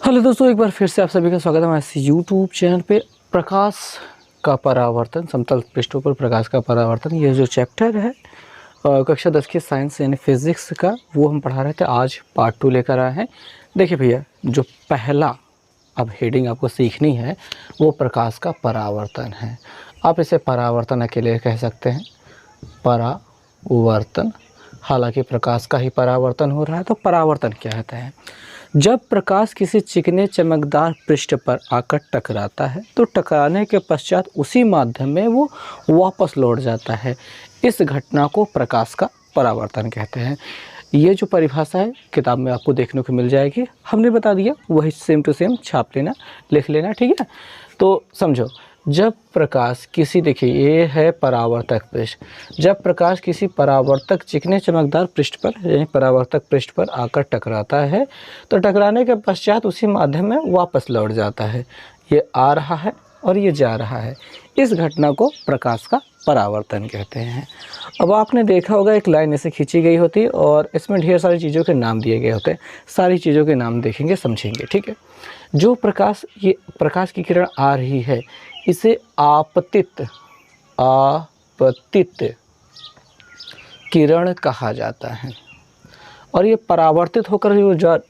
Hello दोस्तों, एक बार फिर से आप सभी का स्वागत है हमारे यूट्यूब चैनल पे। प्रकाश का परावर्तन, समतल पृष्ठों पर प्रकाश का परावर्तन, ये जो चैप्टर है कक्षा 10 की साइंस यानी फिज़िक्स का, वो हम पढ़ा रहे थे। आज पार्ट 2 लेकर आए हैं। देखिए भैया, जो पहला अब हेडिंग आपको सीखनी है वो प्रकाश का परावर्तन है। आप इसे परावर्तन अकेले कह सकते हैं, परावर्तन। हालांकि प्रकाश का ही परावर्तन हो रहा है, तो परावर्तन क्या होता है? जब प्रकाश किसी चिकने चमकदार पृष्ठ पर आकर टकराता है तो टकराने के पश्चात उसी माध्यम में वो वापस लौट जाता है। इस घटना को प्रकाश का परावर्तन कहते हैं। ये जो परिभाषा है किताब में आपको देखने को मिल जाएगी, हमने बता दिया, वही सेम टू सेम छाप लेना, लिख लेना, ठीक है। तो समझो, जब प्रकाश किसी, देखिए ये है परावर्तक पृष्ठ, जब प्रकाश किसी परावर्तक चिकने चमकदार पृष्ठ पर यानी परावर्तक पृष्ठ पर आकर टकराता है तो टकराने के पश्चात उसी माध्यम में वापस लौट जाता है। ये आ रहा है और ये जा रहा है। इस घटना को प्रकाश का परावर्तन कहते हैं। अब आपने देखा होगा एक लाइन ऐसे खींची गई होती है और इसमें ढेर सारी चीज़ों के नाम दिए गए होते हैं। सारी चीज़ों के नाम देखेंगे, समझेंगे, ठीक है। जो प्रकाश, ये प्रकाश की किरण आ रही है, इसे आपतित किरण कहा जाता है। और ये परावर्तित होकर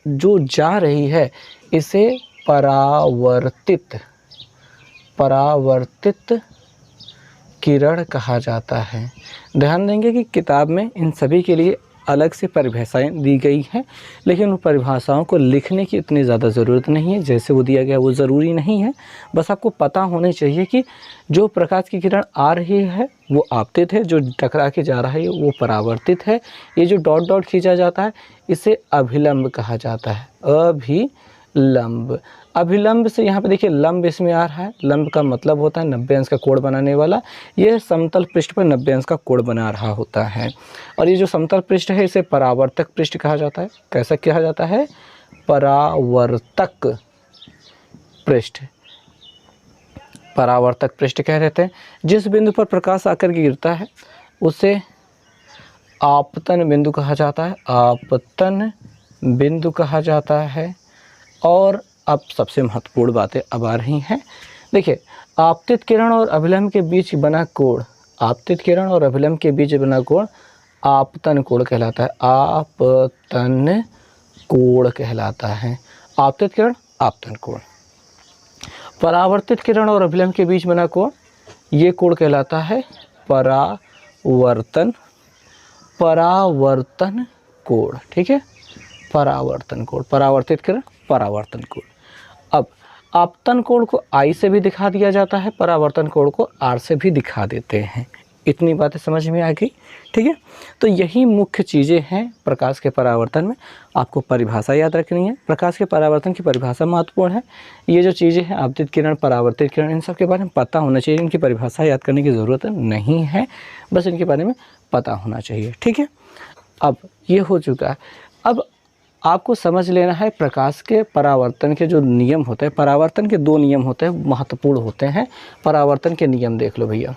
जो जा रही है इसे परावर्तित किरण कहा जाता है। ध्यान देंगे कि किताब में इन सभी के लिए अलग से परिभाषाएं दी गई हैं, लेकिन उन परिभाषाओं को लिखने की इतनी ज़्यादा ज़रूरत नहीं है। जैसे वो दिया गया वो ज़रूरी नहीं है, बस आपको पता होना चाहिए कि जो प्रकाश की किरण आ रही है वो आपतित है, जो टकरा के जा रहा है वो परावर्तित है। ये जो डॉट डॉट खींचा जाता है इसे अभिलंब कहा जाता है। अभिलंब से यहाँ पे देखिए लंब इसमें आ रहा है। लंब का मतलब होता है 90 अंश का कोण बनाने वाला। यह समतल पृष्ठ पर 90 अंश का कोण बना रहा होता है। और ये जो समतल पृष्ठ है इसे परावर्तक पृष्ठ कहा जाता है। कैसा कहा जाता है? परावर्तक पृष्ठ। परावर्तक पृष्ठ कह देते हैं। जिस बिंदु पर प्रकाश आकर गिरता है उसे आपतन बिंदु कहा जाता है। आपतन बिंदु कहा जाता है। और अब सबसे महत्वपूर्ण बातें अब आ रही हैं। देखिए, आपतित किरण और अभिलंब के बीच बना कोण, आपतित किरण और अभिलंब के बीच बना कोण आपतन कोण कहलाता है। आपतन कोण कहलाता है। आपतित किरण, आपतन कोण। परावर्तित किरण और अभिलंब के बीच बना कोण, ये कोण कहलाता है परावर्तन कोण, ठीक है। परावर्तन कोण, परावर्तित किरण, परावर्तन कोण। अब आपतन कोण को I से भी दिखा दिया जाता है, परावर्तन कोण को R से भी दिखा देते हैं। इतनी बातें समझ में आ गई, ठीक है। तो यही मुख्य चीज़ें हैं प्रकाश के परावर्तन में। आपको परिभाषा याद रखनी है। प्रकाश के परावर्तन की परिभाषा महत्वपूर्ण है। ये जो चीज़ें हैं आपतित किरण, परावर्तित किरण, इन सब के बारे में पता होना चाहिए। इनकी परिभाषा याद करने की ज़रूरत नहीं है, बस इनके बारे में पता होना चाहिए, ठीक है। अब ये हो चुका है। अब आपको समझ लेना है प्रकाश के परावर्तन के जो नियम होते हैं। परावर्तन के 2 नियम होते हैं, महत्वपूर्ण होते हैं। परावर्तन के नियम देख लो भैया।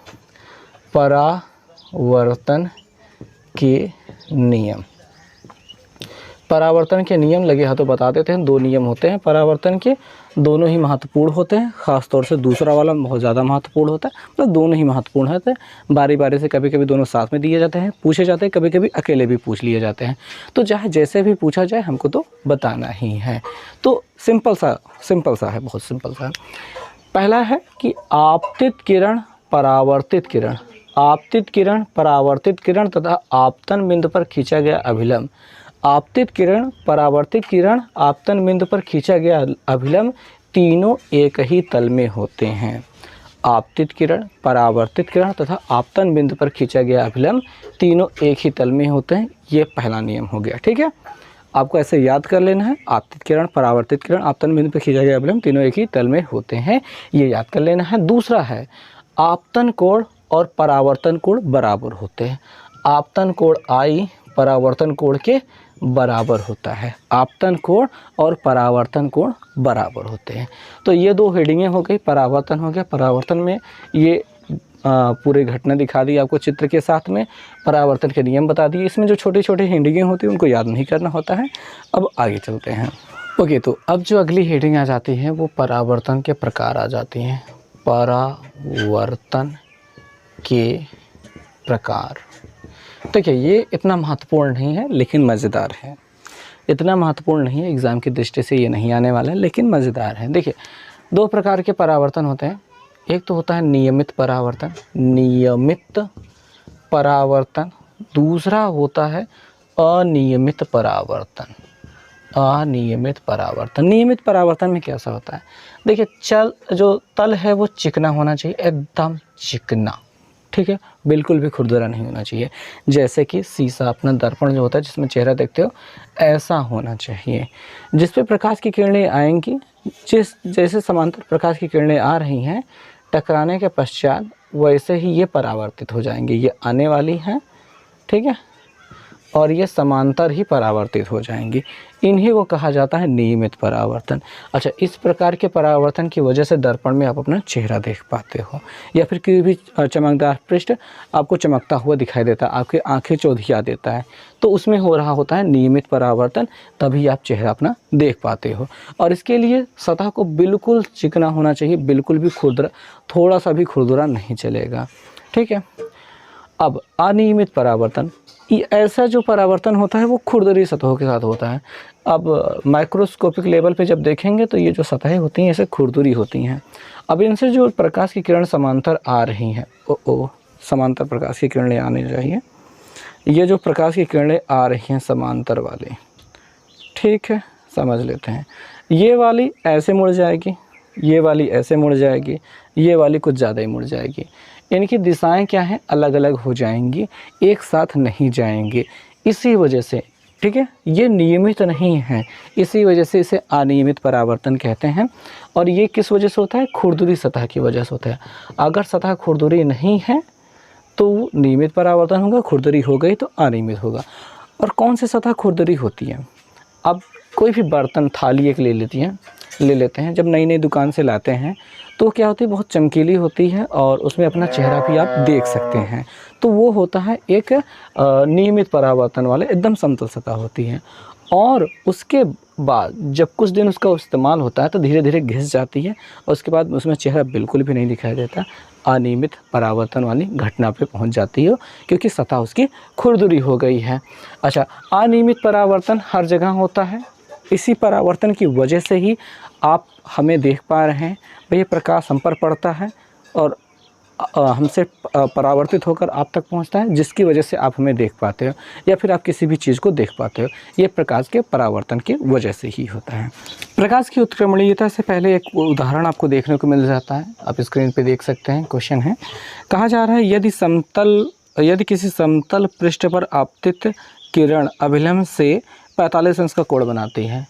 परावर्तन के नियम, परावर्तन के नियम लगे हाथों बता देते हैं। 2 नियम होते हैं परावर्तन के, दोनों ही महत्वपूर्ण होते हैं। ख़ास तौर से दूसरा वाला बहुत ज़्यादा महत्वपूर्ण होता है। तो दोनों ही महत्वपूर्ण होते हैं। बारी बारी से कभी कभी दोनों साथ में दिए जाते हैं, पूछे जाते हैं, कभी कभी अकेले भी पूछ लिए जाते हैं। तो चाहे जैसे भी पूछा जाए हमको तो बताना ही है। तो सिंपल सा है, बहुत सिंपल सा। पहला है कि आपतित किरण, परावर्तित किरण, आपतित किरण, परावर्तित किरण तथा आपतन बिंदु पर खींचा गया अभिलंब। आपतित किरण, परावर्तित किरण, आपतन बिंदु पर खींचा गया अभिलंब तीनों एक ही तल में होते हैं। आपतित किरण, परावर्तित किरण तथा आपतन बिंदु पर खींचा गया अभिलंब तीनों एक ही तल में होते हैं। ये पहला नियम हो गया, ठीक है। आपको ऐसे याद कर लेना है। आपतित किरण, परावर्तित किरण, आपतन बिंदु पर खींचा गया अभिलंब तीनों एक ही तल में होते हैं, ये याद कर लेना है। दूसरा है आपतन कोण और परावर्तन कोण बराबर होते हैं। आपतन कोण I परावर्तन कोण के बराबर होता है। आपतन कोण और परावर्तन कोण बराबर होते हैं। तो ये 2 हेडिंगें हो गई। परावर्तन हो गया, परावर्तन में ये पूरी घटना दिखा दी आपको चित्र के साथ में। परावर्तन के नियम बता दिए। इसमें जो छोटे छोटे हेडिंगें होती हैं उनको याद नहीं करना होता है। अब आगे चलते हैं। ओके, तो अब जो अगली हेडिंग आ जाती है वो परावर्तन के प्रकार आ जाती हैं। परावर्तन के प्रकार। देखिए, ये इतना महत्वपूर्ण नहीं है लेकिन मज़ेदार है। इतना महत्वपूर्ण नहीं है, एग्ज़ाम की दृष्टि से ये नहीं आने वाला है, लेकिन मज़ेदार है। देखिए, दो प्रकार के परावर्तन होते हैं। एक तो होता है नियमित परावर्तन, नियमित परावर्तन। दूसरा होता है अनियमित परावर्तन, अनियमित परावर्तन। नियमित परावर्तन में कैसा होता है? देखिए, जो तल है वो चिकना होना चाहिए, एकदम चिकना, ठीक है, बिल्कुल भी खुरदरा नहीं होना चाहिए। जैसे कि शीशा, अपना दर्पण जो होता है जिसमें चेहरा देखते हो, ऐसा होना चाहिए। जिस पे प्रकाश की किरणें आएंगी, जैसे समांतर प्रकाश की किरणें आ रही हैं, टकराने के पश्चात वैसे ही ये परावर्तित हो जाएंगे। ये आने वाली हैं, ठीक है, और ये समांतर ही परावर्तित हो जाएंगी। इन्हीं को कहा जाता है नियमित परावर्तन। अच्छा, इस प्रकार के परावर्तन की वजह से दर्पण में आप अपना चेहरा देख पाते हो, या फिर कोई भी चमकदार पृष्ठ आपको चमकता हुआ दिखाई देता है, आपकी आंखें चौधिया देता है, तो उसमें हो रहा होता है नियमित परावर्तन, तभी आप चेहरा अपना देख पाते हो। और इसके लिए सतह को बिल्कुल चिकना होना चाहिए, बिल्कुल भी खुरदरा, थोड़ा सा भी खुरदरा नहीं चलेगा, ठीक है। अब अनियमित परावर्तन, ऐसा जो परावर्तन होता है वो खुरदरी सतहों के साथ होता है। अब माइक्रोस्कोपिक लेवल पे जब देखेंगे तो ये जो सतहें होती हैं ऐसे खुरदरी होती हैं। अब इनसे जो प्रकाश की किरण समांतर आ रही हैं, समांतर प्रकाश की किरणें आने चाहिए। ये जो प्रकाश की किरणें आ रही हैं समांतर वाली, ठीक है, समझ लेते हैं। ये वाली ऐसे मुड़ जाएगी, ये वाली ऐसे मुड़ जाएगी, ये वाली कुछ ज़्यादा ही मुड़ जाएगी। इनकी दिशाएं क्या हैं? अलग अलग हो जाएंगी, एक साथ नहीं जाएंगे। इसी वजह से, ठीक है, ये नियमित नहीं है, इसी वजह से इसे अनियमित परावर्तन कहते हैं। और ये किस वजह से होता है? खुरदुरी सतह की वजह से होता है। अगर सतह खुरदुरी नहीं है तो नियमित परावर्तन होगा, खुरदुरी हो गई तो अनियमित होगा। और कौन सी सतह खुरदुरी होती है? अब कोई भी बर्तन, थाली एक ले लेते हैं, जब नई नई दुकान से लाते हैं तो क्या होती है, बहुत चमकीली होती है और उसमें अपना चेहरा भी आप देख सकते हैं। तो वो होता है एक नियमित परावर्तन वाले, एकदम समतल सतह होती है। और उसके बाद जब कुछ दिन उसका इस्तेमाल होता है तो धीरे धीरे घिस जाती है और उसके बाद उसमें चेहरा बिल्कुल भी नहीं दिखाई देता, अनियमित परावर्तन वाली घटना पे पहुंच जाती है, क्योंकि सतह उसकी खुरदुरी हो गई है। अच्छा, अनियमित परावर्तन हर जगह होता है। इसी परावर्तन की वजह से ही आप हमें देख पा रहे हैं। भैया, प्रकाश हम पर पड़ता है और हमसे परावर्तित होकर आप तक पहुंचता है, जिसकी वजह से आप हमें देख पाते हो या फिर आप किसी भी चीज़ को देख पाते हो। ये प्रकाश के परावर्तन की वजह से ही होता है। प्रकाश की उत्क्रमणीयता से पहले एक उदाहरण आपको देखने को मिल जाता है, आप स्क्रीन पे देख सकते हैं। क्वेश्चन है, कहा जा रहा है यदि किसी समतल पृष्ठ पर आपतित किरण अभिलंब से 45 अंश का कोण बनाती है।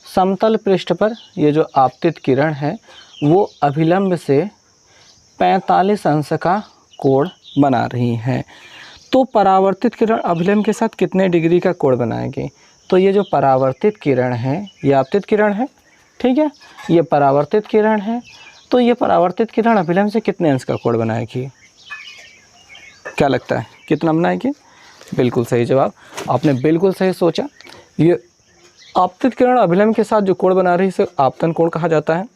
समतल पृष्ठ पर ये जो आपतित किरण है वो अभिलंब से 45 अंश का कोण बना रही है। तो परावर्तित किरण अभिलंब के साथ कितने डिग्री का कोण बनाएगी? तो ये जो परावर्तित किरण है ये आपतित किरण है, ठीक है, ये परावर्तित किरण है। तो ये परावर्तित किरण अभिलंब से कितने अंश का कोण बनाएगी? क्या लगता है, कितना बनाएगी? बिल्कुल सही जवाब, आपने बिल्कुल सही सोचा। ये आपतित किरण अभिलंब के साथ जो कोण बना रही है इसे आपतन कोण कहा जाता है।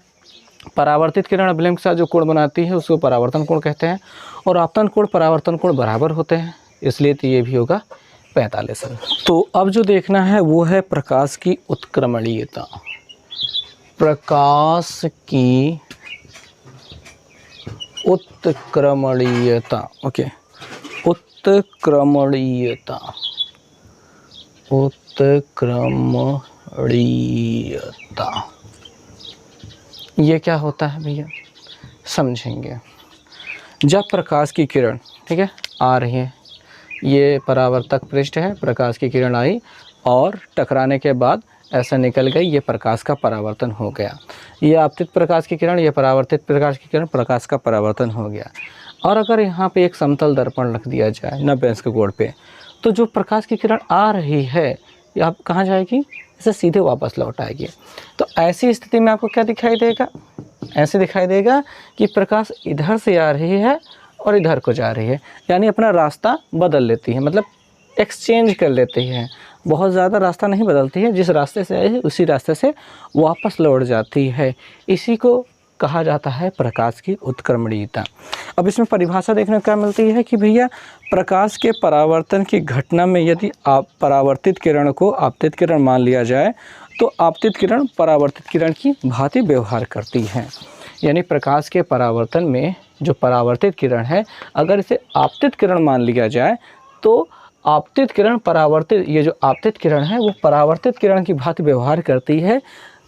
परावर्तित किरण अभिलंब के साथ जो कोण बनाती है उसको परावर्तन कोण कहते हैं। और आपतन कोण परावर्तन कोण बराबर होते हैं, इसलिए तो ये भी होगा 45 अंश। तो अब जो देखना है वो है प्रकाश की उत्क्रमणीयता। प्रकाश की उत्क्रमणीयता, ओके, उत्क्रमणीयता, उत्क्रमणीयता ये क्या होता है भैया, समझेंगे। जब प्रकाश की किरण, ठीक है, आ रही है, ये परावर्तक पृष्ठ है, प्रकाश की किरण आई और टकराने के बाद ऐसा निकल गई, ये प्रकाश का परावर्तन हो गया। ये आपतित प्रकाश की किरण, ये परावर्तित प्रकाश की किरण, प्रकाश का परावर्तन हो गया। और अगर यहाँ पे एक समतल दर्पण रख दिया जाए 90 अंश के कोण पे, तो जो प्रकाश की किरण आ रही है ये आप कहाँ जाएगी? इसे सीधे वापस लौट आएगी। तो ऐसी स्थिति में आपको क्या दिखाई देगा? ऐसे दिखाई देगा कि प्रकाश इधर से आ रही है और इधर को जा रही है, यानी अपना रास्ता बदल लेती है, मतलब एक्सचेंज कर लेती है, बहुत ज़्यादा रास्ता नहीं बदलती है, जिस रास्ते से आई है उसी रास्ते से वापस लौट जाती है। इसी को कहा जाता है प्रकाश की उत्क्रमणीयता। अब इसमें परिभाषा देखने को क्या मिलती है कि भैया प्रकाश के परावर्तन की घटना में यदि आप परावर्तित किरण को आपतित किरण मान लिया जाए तो आपतित किरण परावर्तित किरण की भांति व्यवहार करती है। यानी प्रकाश के परावर्तन में जो परावर्तित किरण है, अगर इसे आपतित किरण मान लिया जाए तो आपतित किरण परावर्तित, ये जो आपतित किरण है वो परावर्तित किरण की भांति व्यवहार करती है।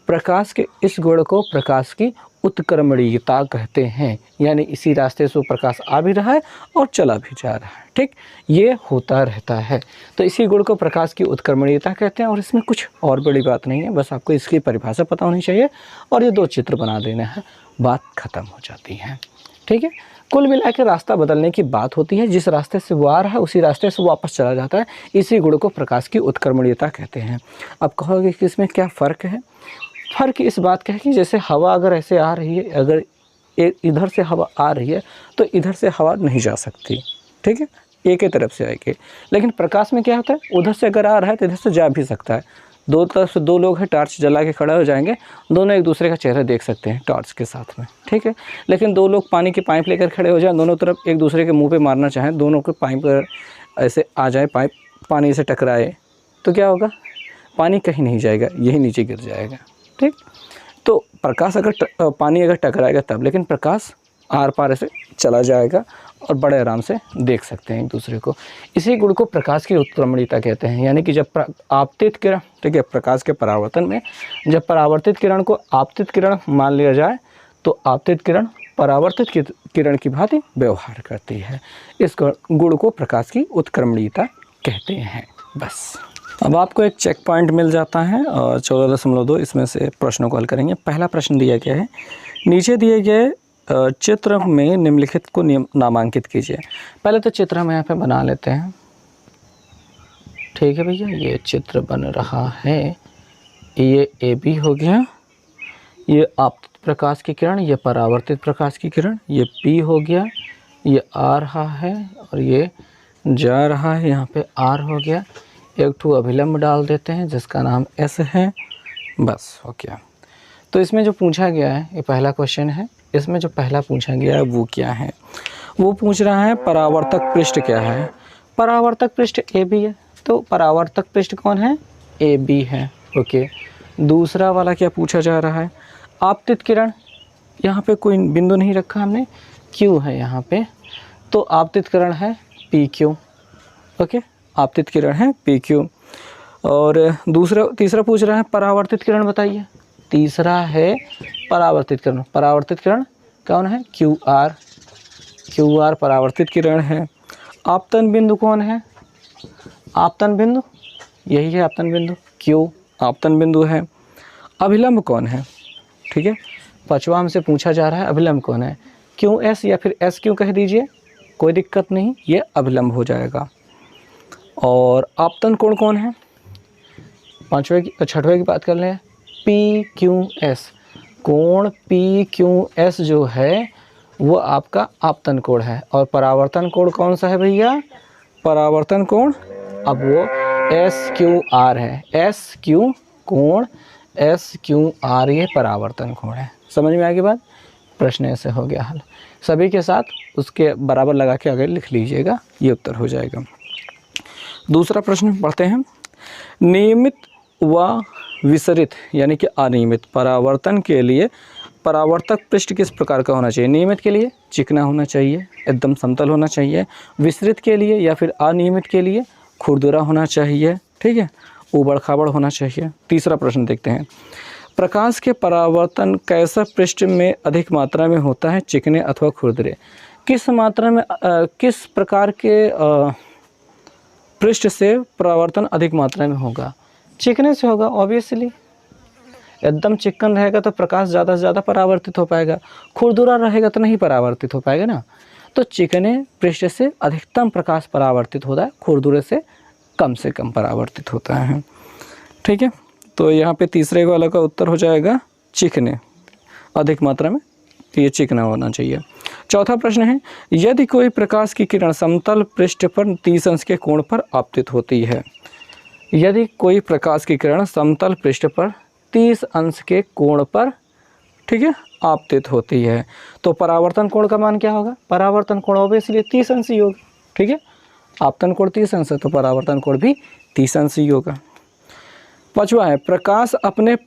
प्रकाश के इस गुण को प्रकाश की उत्क्रमणीयता कहते हैं। यानी इसी रास्ते से प्रकाश आ भी रहा है और चला भी जा रहा है, ठीक, ये होता रहता है। तो इसी गुण को प्रकाश की उत्क्रमणीयता कहते हैं। और इसमें कुछ और बड़ी बात नहीं है, बस आपको इसकी परिभाषा पता होनी चाहिए और ये 2 चित्र बना देना है, बात ख़त्म हो जाती है, ठीक है। कुल मिला के रास्ता बदलने की बात होती है, जिस रास्ते से वो आ रहा है उसी रास्ते से वापस चला जाता है। इसी गुण को प्रकाश की उत्क्रमणीयता कहते हैं। अब कहोगे कि इसमें क्या फ़र्क है? फ़र्क इस बात का है कि जैसे हवा अगर ऐसे आ रही है, अगर इधर से हवा आ रही है तो इधर से हवा नहीं जा सकती, ठीक है, एक ही तरफ से आएगी। लेकिन प्रकाश में क्या होता है, उधर से अगर आ रहा है तो इधर से जा भी सकता है। 2 तरफ से 2 लोग हैं, टॉर्च जला के खड़े हो जाएंगे, दोनों एक दूसरे का चेहरा देख सकते हैं टॉर्च के साथ में, ठीक है। लेकिन 2 लोग पानी की पाइप लेकर खड़े हो जाएं, दोनों तरफ एक दूसरे के मुंह पे मारना चाहें, दोनों के पाइप पर ऐसे आ जाए, पाइप पानी से टकराए तो क्या होगा, पानी कहीं नहीं जाएगा, यही नीचे गिर जाएगा, ठीक। तो प्रकाश अगर पानी अगर टकराएगा तब, लेकिन प्रकाश आर पार ऐसे चला जाएगा और बड़े आराम से देख सकते हैं एक दूसरे को। इसी गुण को प्रकाश की उत्क्रमणीयता कहते हैं। यानी कि जब आपतित किरण, ठीक है, प्रकाश के परावर्तन में जब परावर्तित किरण को आपतित किरण मान लिया जाए तो आपतित किरण परावर्तित किरण की भांति व्यवहार करती है। इस गुण को प्रकाश की उत्क्रमणीयता कहते हैं। बस अब आपको एक चेक पॉइंट मिल जाता है और 14.2 इसमें से प्रश्नों को हल करेंगे। पहला प्रश्न दिया गया है, नीचे दिए गए चित्र में निम्नलिखित को नामांकित कीजिए। पहले तो चित्र हम यहाँ पे बना लेते हैं, ठीक है भैया। ये चित्र बन रहा है, ये AB हो गया, ये आपतित प्रकाश की किरण, ये परावर्तित प्रकाश की किरण, ये P हो गया, ये आ रहा है और ये जा रहा है, यहाँ पे R हो गया। एक ठो अभिलंब डाल देते हैं जिसका नाम S है, बस हो गया। तो इसमें जो पूछा गया है, ये पहला क्वेश्चन है, इसमें जो पहला पूछा गया है वो क्या है, वो पूछ रहा है परावर्तक पृष्ठ क्या है। परावर्तक पृष्ठ AB है, तो परावर्तक पृष्ठ कौन है, AB है, ओके। दूसरा वाला क्या पूछा जा रहा है, आपतित किरण, यहाँ पे कोई बिंदु नहीं रखा हमने, Q है यहाँ पे, तो आपतित किरण है PQ, ओके, आपतित किरण है PQ। और तीसरा पूछ रहा है परावर्तित किरण बताइए। तीसरा है परावर्तित किरण। परावर्तित किरण कौन है, QR परावर्तित किरण है। आपतन बिंदु कौन है, आपतन बिंदु यही है, आपतन बिंदु Q आपतन बिंदु है। अभिलंब कौन है, ठीक है, 5वां हमसे पूछा जा रहा है अभिलंब कौन है, QS या फिर SQ कह दीजिए, कोई दिक्कत नहीं, ये अभिलंब हो जाएगा। और आपतन कोण कौन है, 6वें की बात कर लें, PQS, कोण PQS जो है वो आपका आपतन कोण है। और परावर्तन कोण कौन सा है भैया, परावर्तन कोण, अब वो SQR है, SQ कोण SQR, ये परावर्तन कोण है। समझ में आ गई बात, प्रश्न ऐसे हो गया हल। सभी के साथ उसके बराबर लगा के अगर लिख लीजिएगा, ये उत्तर हो जाएगा। दूसरा प्रश्न पढ़ते हैं, नियमित व विसरित यानी कि अनियमित परावर्तन के लिए परावर्तक पृष्ठ किस प्रकार का होना चाहिए। नियमित के लिए चिकना होना चाहिए, एकदम समतल होना चाहिए। विसरित के लिए या फिर अनियमित के लिए खुरदुरा होना चाहिए, ठीक है, उबड़ खाबड़ होना चाहिए। तीसरा प्रश्न देखते हैं, प्रकाश के परावर्तन कैसा पृष्ठ में अधिक मात्रा में होता है, चिकने अथवा खुरदरे। किस मात्रा में किस प्रकार के पृष्ठ से परावर्तन अधिक मात्रा में होगा, चिकने से होगा ऑब्वियसली। एकदम चिकन रहेगा तो प्रकाश ज़्यादा से ज़्यादा परावर्तित हो पाएगा, खुरदुरा रहेगा तो नहीं परावर्तित हो पाएगा ना। तो चिकने पृष्ठ से अधिकतम प्रकाश परावर्तित होता है, खुरदुरे से कम परावर्तित होता है, ठीक है। तो यहाँ पे तीसरे वाला का उत्तर हो जाएगा चिकने, अधिक मात्रा में तो ये चिकना होना चाहिए। चौथा प्रश्न है, यदि कोई प्रकाश की किरण समतल पृष्ठ पर 30 अंश के कोण पर आपतित होती है। यदि कोई प्रकाश की किरण समतल पृष्ठ पर 30 अंश के कोण पर, ठीक है, आपतित होती है, तो परावर्तन कोण का मान क्या होगा? परावर्तन कोण ऑब्वियसली 30 अंश ही होगा। ठीक है, आपतन कोण 30 अंश है तो परावर्तन कोण भी 30 अंश ही होगा। पांचवा है, प्रकाश अपने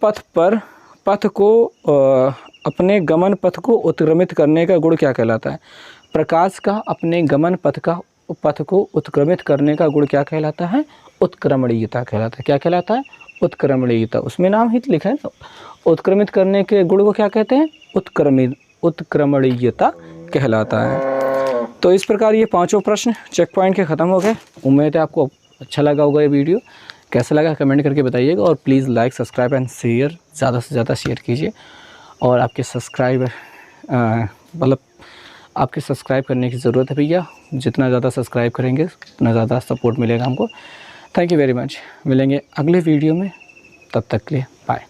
अपने गमन पथ को उत्क्रमित करने का गुण क्या कहलाता है? प्रकाश का अपने गमन पथ को उत्क्रमित करने का गुण क्या कहलाता है? उत्क्रमणीयता कहलाता है। क्या कहलाता है? उत्क्रमणीयता। उसमें नाम ही लिखा है, उत्क्रमित करने के गुण को क्या कहते हैं? उत्क्रमणीयता कहलाता है। तो इस प्रकार ये पांचों प्रश्न चेक पॉइंट के ख़त्म हो गए। उम्मीद है आपको अच्छा लगा होगा ये वीडियो। कैसा लगा कमेंट करके बताइएगा, और please like, subscribe and share, ज़्यादा से ज़्यादा शेयर कीजिए। और आपके सब्सक्राइब आपके सब्सक्राइब करने की ज़रूरत है भैया। जितना ज़्यादा सब्सक्राइब करेंगे उतना ज़्यादा सपोर्ट मिलेगा हमको। Thank you very much. मिलेंगे अगले वीडियो में, तब तक के लिए बाय।